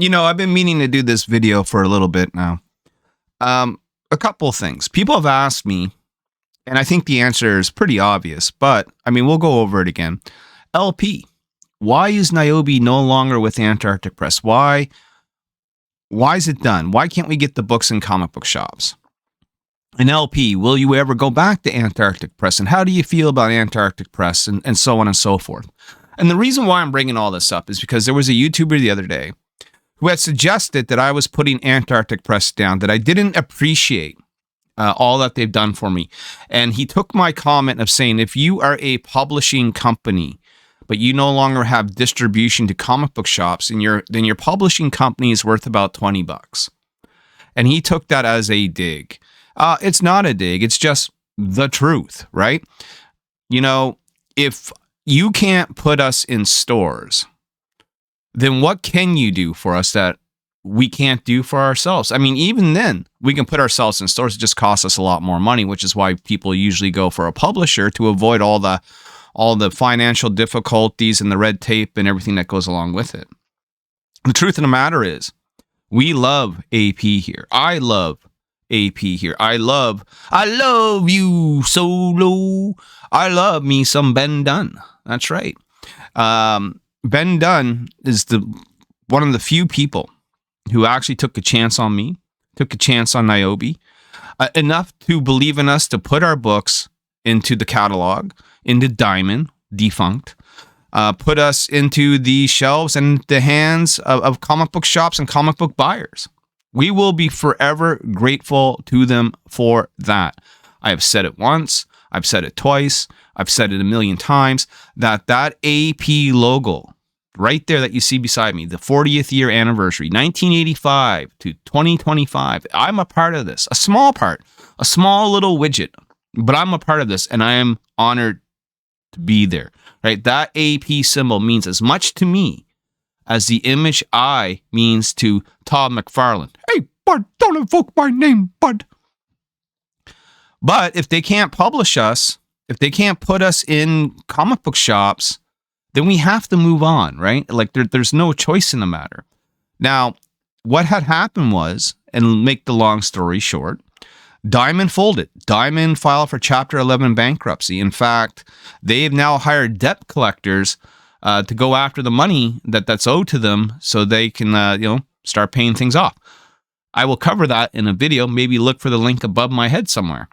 I've been meaning to do this video for a little bit now. A couple things. People have asked me, and I think the answer is pretty obvious, but I mean, we'll go over it again. LP, why is Nyobi no longer with Antarctic Press? Why is it done? Why can't we get the books in comic book shops? And LP, will you ever go back to Antarctic Press? And how do you feel about Antarctic Press and so on and so forth? And the reason why I'm bringing all this up is because there was a YouTuber the other day who had suggested that I was putting Antarctic Press down, that I didn't appreciate all that they've done for me. And he took my comment of saying, if you are a publishing company, but you no longer have distribution to comic book shops, then your publishing company is worth about $20. And he took that as a dig. It's not a dig. It's just the truth, right? If you can't put us in stores, then what can you do for us that we can't do for ourselves? I mean, even then, we can put ourselves in stores. It just costs us a lot more money, which is why people usually go for a publisher, to avoid all the financial difficulties and the red tape and everything that goes along with it. The truth of the matter is, we love AP here. I love AP here. I love you, Solo. I love me some Ben Dunn. That's right. Ben Dunn is one of the few people who actually took a chance on me, took a chance on Nyobi, enough to believe in us to put our books into the catalog, into Diamond, defunct, put us into the shelves and the hands of comic book shops and comic book buyers. We will be forever grateful to them for that. I have said it once. I've said it twice. I've said it a million times, that AP logo right there that you see beside me, the 40th year anniversary, 1985 to 2025. I'm a part of this, a small part, a small little widget, but I'm a part of this, and I am honored to be there, right? That AP symbol means as much to me as the image I means to Todd McFarlane. Hey, bud, don't invoke my name, bud. But if they can't publish us, if they can't put us in comic book shops, then we have to move on, right? Like there's no choice in the matter. Now, what had happened was, and make the long story short, Diamond folded. Diamond filed for Chapter 11 bankruptcy. In fact, they've now hired debt collectors to go after the money that's owed to them, so they can start paying things off. I will cover that in a video. Maybe look for the link above my head somewhere.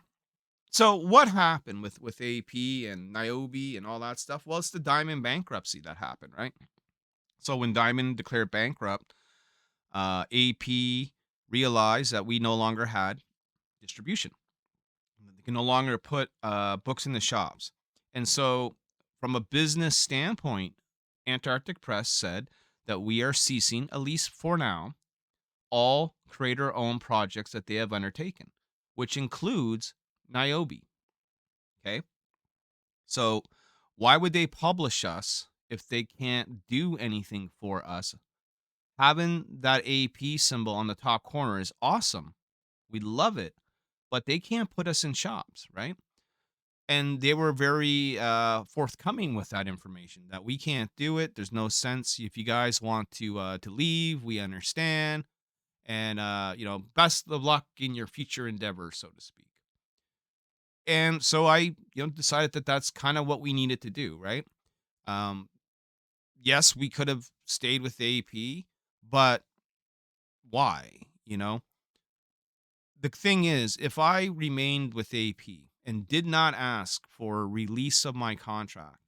So what happened with AP and Nyobi and all that stuff? Well, it's the Diamond bankruptcy that happened, right? So when Diamond declared bankrupt, AP realized that we no longer had distribution. They can no longer put books in the shops. And so from a business standpoint, Antarctic Press said that we are ceasing, at least for now, all creator-owned projects that they have undertaken, which includes Nyobi. Okay? So why would they publish us if they can't do anything for us? Having that AP symbol on the top corner is awesome. We love it. But they can't put us in shops, right? And they were very forthcoming with that information, that we can't do it. There's no sense. If you guys want to leave, we understand. And, best of luck in your future endeavors, so to speak. And so I, decided that that's kind of what we needed to do, right? Yes, we could have stayed with AP, but why? The thing is, if I remained with AP and did not ask for release of my contract,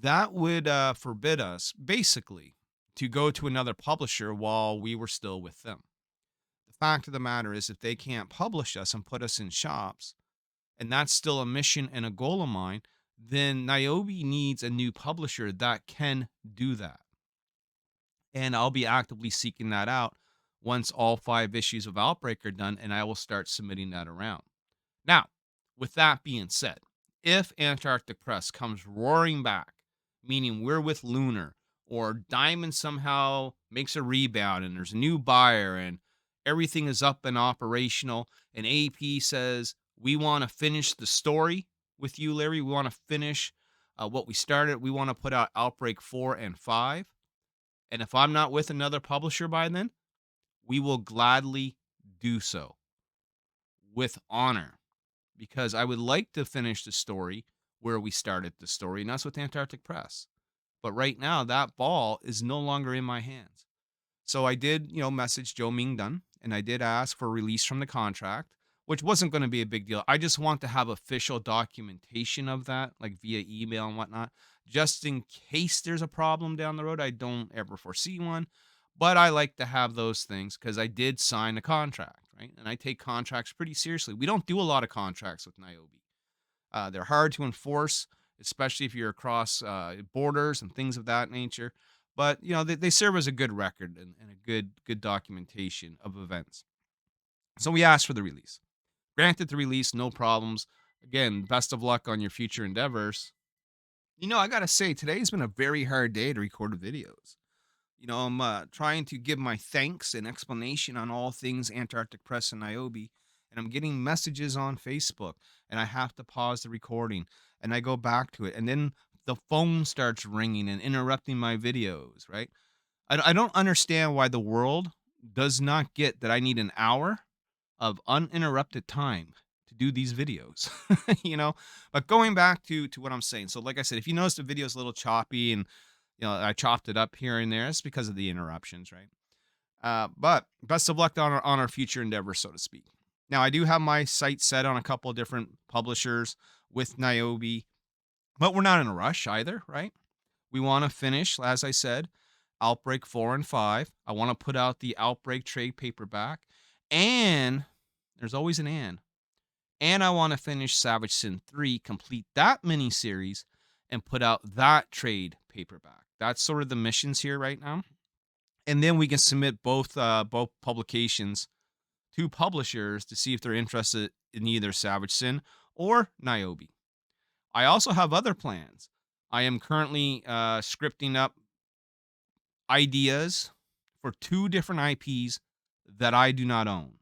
that would forbid us, basically, to go to another publisher while we were still with them. The fact of the matter is, if they can't publish us and put us in shops, and that's still a mission and a goal of mine, then Nyobi needs a new publisher that can do that. And I'll be actively seeking that out once all 5 issues of Outbreak are done, and I will start submitting that around. Now, with that being said, if Antarctic Press comes roaring back, meaning we're with Lunar, or Diamond somehow makes a rebound and there's a new buyer and everything is up and operational, and AP says, we want to finish the story with you, Larry. We want to finish what we started. We want to put out Outbreak 4 and 5. And if I'm not with another publisher by then, we will gladly do so with honor, because I would like to finish the story where we started the story, and that's with Antarctic Press. But right now, that ball is no longer in my hands. So I did, message Joe Ming Dunn, and I did ask for release from the contract, which wasn't going to be a big deal. I just want to have official documentation of that, like via email and whatnot, just in case there's a problem down the road. I don't ever foresee one, but I like to have those things because I did sign a contract, right? And I take contracts pretty seriously. We don't do a lot of contracts with Nyobi. They're hard to enforce, especially if you're across borders and things of that nature. But they serve as a good record and a good documentation of events. So we asked for the release. Granted the release, no problems. Again, best of luck on your future endeavors. I gotta say, today's been a very hard day to record videos. I'm trying to give my thanks and explanation on all things Antarctic Press and Nyobi, and I'm getting messages on Facebook, and I have to pause the recording, and I go back to it, and then the phone starts ringing and interrupting my videos, right? I don't understand why the world does not get that I need an hour of uninterrupted time to do these videos, But going back to what I'm saying, so like I said, if you notice the video is a little choppy and I chopped it up here and there, it's because of the interruptions, right? But best of luck on our future endeavors, so to speak. Now, I do have my sights set on a couple of different publishers with Nyobi, but we're not in a rush either, right? We want to finish, as I said, Outbreak 4 and 5. I want to put out the Outbreak trade paperback, and there's always an and I want to finish Savage Sin 3, complete that miniseries, and put out that trade paperback. That's sort of the missions here right now. And then we can submit both publications to publishers to see if they're interested in either Savage Sin or Nyobi. I also have other plans. I am currently scripting up ideas for 2 different IPs that I do not own.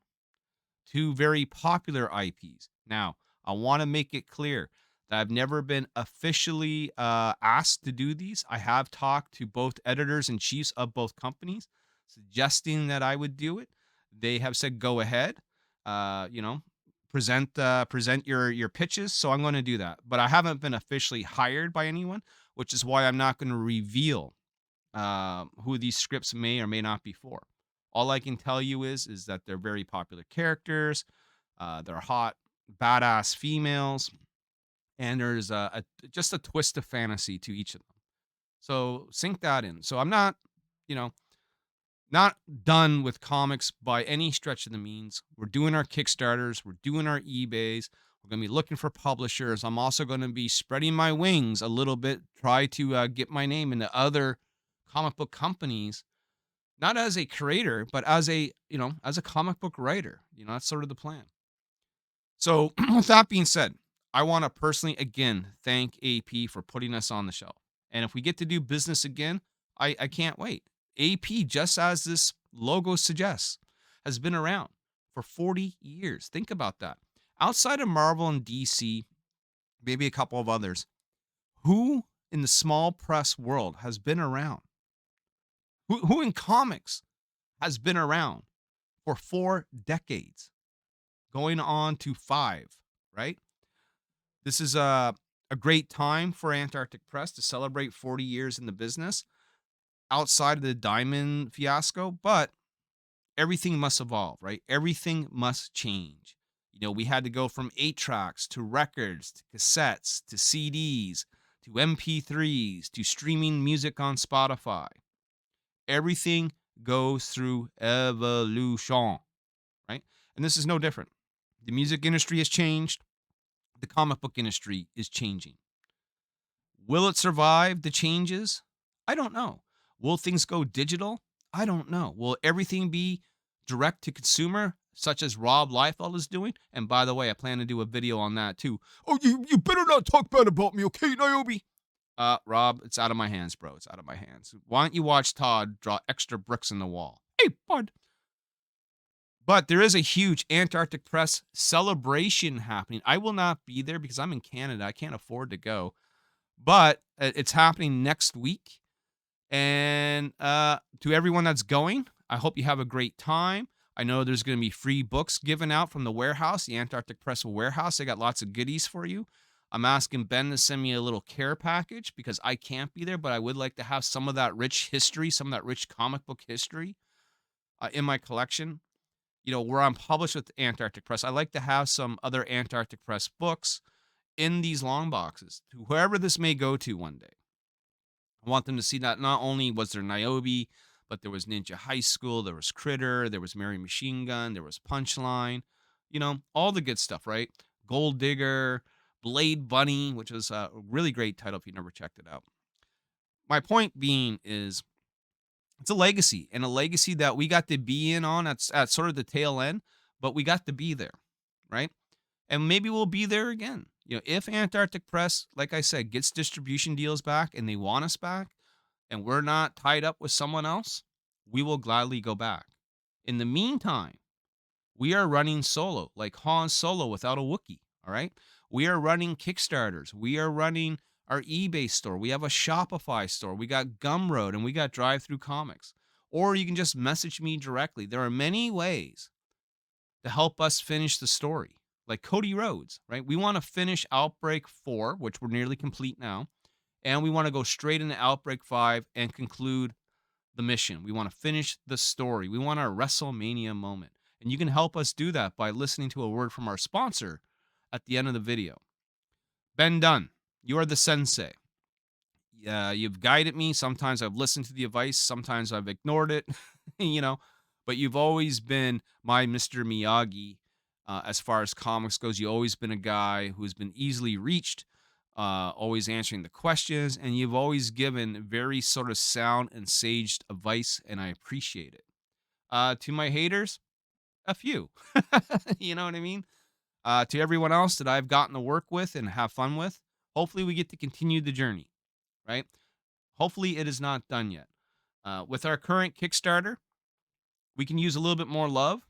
2 very popular IPs. Now, I want to make it clear that I've never been officially asked to do these. I have talked to both editors and chiefs of both companies, suggesting that I would do it. They have said, go ahead, present your pitches. So I'm going to do that. But I haven't been officially hired by anyone, which is why I'm not going to reveal who these scripts may or may not be for. All I can tell you is that they're very popular characters. They're hot, badass females, and there's just a twist of fantasy to each of them. So sink that in. So I'm not, not done with comics by any stretch of the means. We're doing our Kickstarters. We're doing our eBays. We're going to be looking for publishers. I'm also going to be spreading my wings a little bit, try to get my name into other comic book companies, not as a creator, but as a comic book writer. That's sort of the plan. So with that being said, I want to personally, again, thank AP for putting us on the show. And if we get to do business again, I can't wait. AP, just as this logo suggests, has been around for 40 years. Think about that. Outside of Marvel and DC, maybe a couple of others, who in the small press world has been around? Who in comics has been around for 4 decades, going on to 5, right? This is a great time for Antarctic Press to celebrate 40 years in the business outside of the Diamond fiasco, but everything must evolve, right? Everything must change. We had to go from 8 tracks to records, to cassettes, to CDs, to MP3s, to streaming music on Spotify. Everything goes through evolution, right? And this is no different. The music industry has changed. The comic book industry is changing. Will it survive the changes? I don't know. Will things go digital? I don't know. Will everything be direct to consumer, such as Rob Liefeld is doing? And by the way, I plan to do a video on that too. Oh, you better not talk bad about me, okay, Nyobi? Rob, it's out of my hands, bro. It's out of my hands. Why don't you watch Todd draw extra bricks in the wall? Hey, bud. But there is a huge Antarctic Press celebration happening. I will not be there because I'm in Canada. I can't afford to go. But it's happening next week. And to everyone that's going, I hope you have a great time. I know there's going to be free books given out from the warehouse, the Antarctic Press warehouse. They got lots of goodies for you. I'm asking Ben to send me a little care package because I can't be there, but I would like to have some of that rich history, some of that rich comic book history in my collection. You know, where I'm published with Antarctic Press, I like to have some other Antarctic Press books in these long boxes to whoever this may go to one day. I want them to see that not only was there Nyobi, but there was Ninja High School, there was Critter, there was Mary Machine Gun, there was Punchline, you know, all the good stuff, right? Gold Digger, Blade Bunny, which was a really great title if you never checked it out. My point being is it's a legacy, and a legacy that we got to be in on at sort of the tail end, but we got to be there, right? And maybe we'll be there again. You know, if Antarctic Press, like I said, gets distribution deals back and they want us back, and we're not tied up with someone else, we will gladly go back. In the meantime, we are running solo, like Han Solo without a Wookiee. All right. We are running Kickstarters. We are running our eBay store. We have a Shopify store. We got Gumroad and we got Drive Through Comics. Or you can just message me directly. There are many ways to help us finish the story. Like Cody Rhodes, right? We want to finish Outbreak 4, which we're nearly complete now. And we want to go straight into Outbreak 5 and conclude the mission. We want to finish the story. We want our WrestleMania moment. And you can help us do that by listening to a word from our sponsor at the end of the video. Ben Dunn, you are the sensei. You've guided me. Sometimes I've listened to the advice, sometimes I've ignored it, you know, but you've always been my Mr. Miyagi as far as comics goes. You've always been a guy who's been easily reached, always answering the questions, and you've always given very sort of sound and saged advice, and I appreciate it. To my haters, a few. You know what I mean? To everyone else that I've gotten to work with and have fun with, hopefully we get to continue the journey, right? Hopefully it is not done yet. With our current Kickstarter, we can use a little bit more love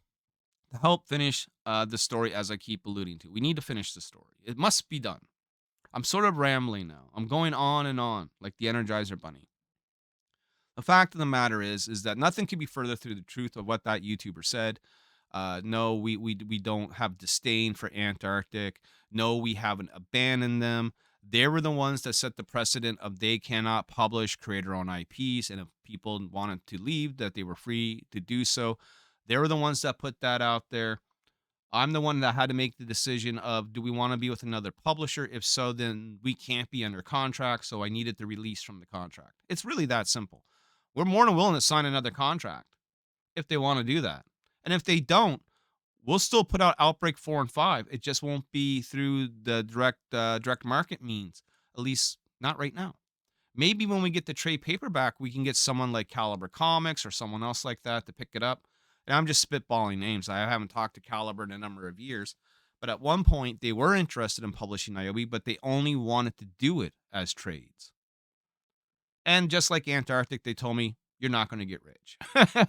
to help finish the story, as I keep alluding to. We need to finish the story. It must be done. I'm sort of rambling now. I'm going on and on like the Energizer Bunny. The fact of the matter is that nothing can be further through the truth of what that YouTuber said. No, we don't have disdain for Antarctic. No, we haven't abandoned them. They were the ones that set the precedent of they cannot publish creator-owned IPs, and if people wanted to leave, that they were free to do so. They were the ones that put that out there. I'm the one that had to make the decision of, do we want to be with another publisher? If so, then we can't be under contract. So I needed the release from the contract. It's really that simple. We're more than willing to sign another contract if they want to do that. And if they don't, we'll still put out Outbreak 4 and 5. It just won't be through the direct market means, at least not right now. Maybe when we get the trade paperback, we can get someone like Caliber Comics or someone else like that to pick it up. And I'm just spitballing names. I haven't talked to Caliber in a number of years. But at one point, they were interested in publishing Nyobi, but they only wanted to do it as trades. And just like Antarctic, they told me, you're not going to get rich,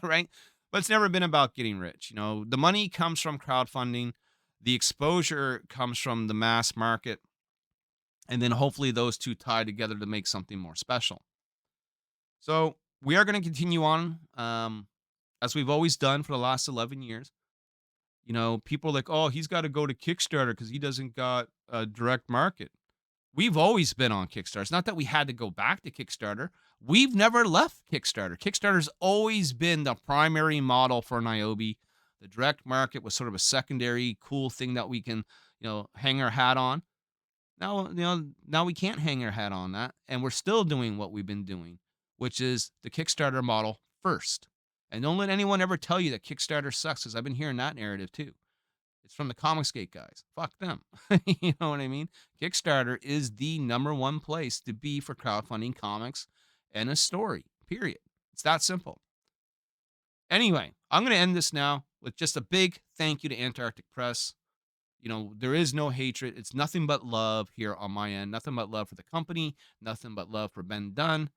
right? But it's never been about getting rich. You know, the money comes from crowdfunding. The exposure comes from the mass market. And then hopefully those two tie together to make something more special. So we are going to continue on as we've always done for the last 11 years. You know, people are like, oh, he's got to go to Kickstarter because he doesn't got a direct market. We've always been on Kickstarter. It's not that we had to go back to Kickstarter. We've never left Kickstarter. Kickstarter's always been the primary model for Nyobi. The direct market was sort of a secondary cool thing that we can, hang our hat on. Now we can't hang our hat on that, and we're still doing what we've been doing, which is the Kickstarter model first. And don't let anyone ever tell you that Kickstarter sucks, because I've been hearing that narrative too. It's from the Comicsgate guys. Fuck them. You know what I mean? Kickstarter is the number one place to be for crowdfunding comics and a story, period. It's that simple. Anyway, I'm going to end this now with just a big thank you to Antarctic Press. You know, there is no hatred. It's nothing but love here on my end. Nothing but love for the company. Nothing but love for Ben Dunn.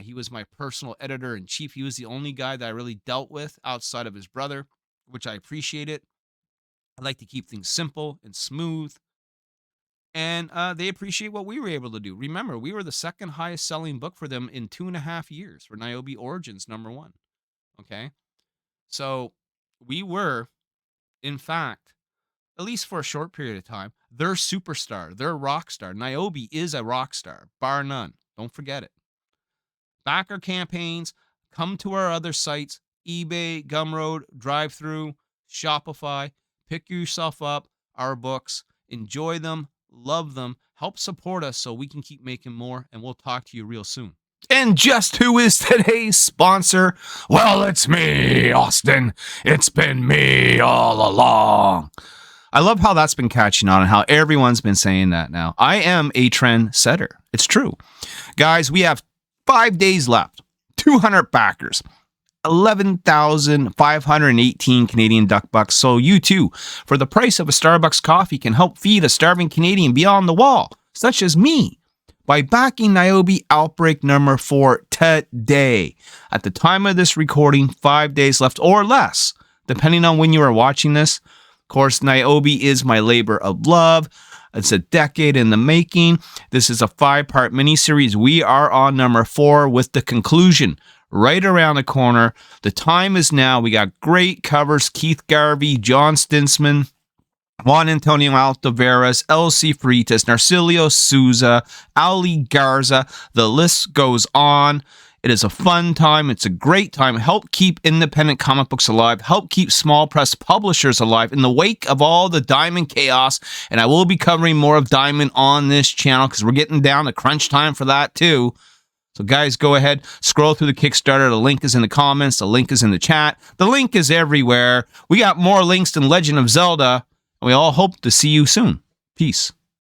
He was my personal editor-in-chief. He was the only guy that I really dealt with outside of his brother, which I appreciate it. I like to keep things simple and smooth. And they appreciate what we were able to do. Remember, we were the second highest selling book for them in 2.5 years for Nyobi Origins #1. Okay. So we were, in fact, at least for a short period of time, their superstar, their rock star. Nyobi is a rock star, bar none. Don't forget it. Back our campaigns, come to our other sites, eBay, Gumroad, Drive-Thru, Shopify, pick yourself up our books, enjoy them, love them, help support us so we can keep making more, and we'll talk to you real soon. And just who is today's sponsor? Well, it's me, Austin. It's been me all along. I love how that's been catching on and how everyone's been saying that now. I am a trendsetter. It's true. Guys, we have 5 days left, 200 backers, 11,518 Canadian duck bucks. So you too, for the price of a Starbucks coffee, can help feed a starving Canadian beyond the wall, such as me, by backing Nyobi Outbreak #4 today. At the time of this recording, 5 days left or less, depending on when you are watching this. Of course, Nyobi is my labor of love. It's a decade in the making. This is a 5-part miniseries. We are on #4 with the conclusion right around the corner. The time is now. We got great covers. Keith Garvey, John Stinsman, Juan Antonio Altaveras, Elsie Freitas, Narcilio Souza, Ali Garza. The list goes on. It is a fun time. It's a great time. Help keep independent comic books alive. Help keep small press publishers alive in the wake of all the Diamond chaos. And I will be covering more of Diamond on this channel because we're getting down to crunch time for that too. So guys, go ahead, scroll through the Kickstarter. The link is in the comments. The link is in the chat. The link is everywhere. We got more links than Legend of Zelda. And we all hope to see you soon. Peace.